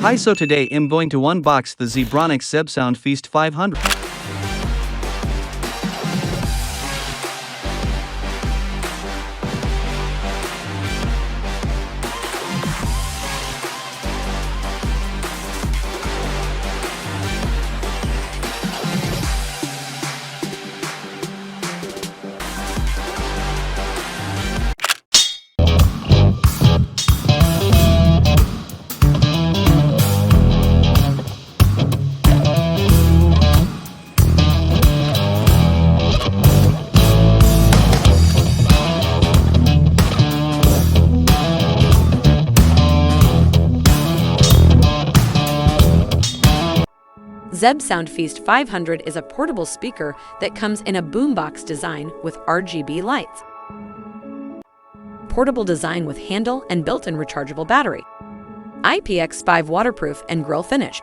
Hi, so today I'm going to unbox the Zebronics Zeb-Sound Feast 500. Zeb-Sound Feast 500 is a portable speaker that comes in a boombox design with RGB lights. Portable design with handle and built-in rechargeable battery. IPX5 waterproof and grill finish.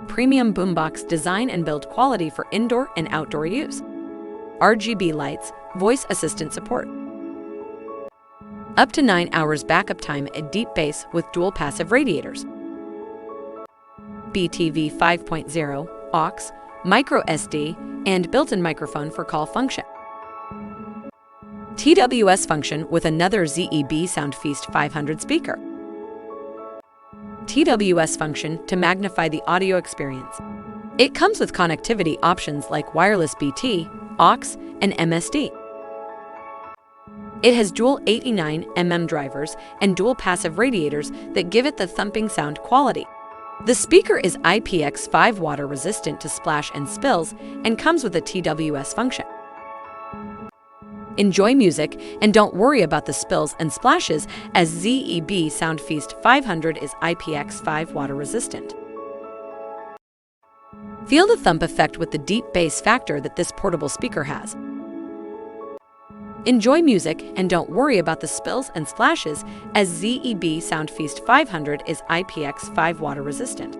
Premium boombox design and build quality for indoor and outdoor use. RGB lights, voice assistant support. Up to 9 hours backup time at deep bass with dual passive radiators. BTV 5.0, aux, micro SD, and built-in microphone for call function. TWS function with another Zeb-Sound Feast 500 speaker. TWS function to magnify the audio experience. It comes with connectivity options like wireless BT, aux, and MSD. It has dual 89mm drivers and dual passive radiators that give it the thumping sound quality. The speaker is IPX5 water resistant to splash and spills and comes with a TWS function. Enjoy music and don't worry about the spills and splashes as Zeb-Sound Feast 500 is IPX5 water resistant. Feel the thump effect with the deep bass factor that this portable speaker has. Enjoy music and don't worry about the spills and splashes as Zeb-Sound Feast 500 is IPX5 water resistant.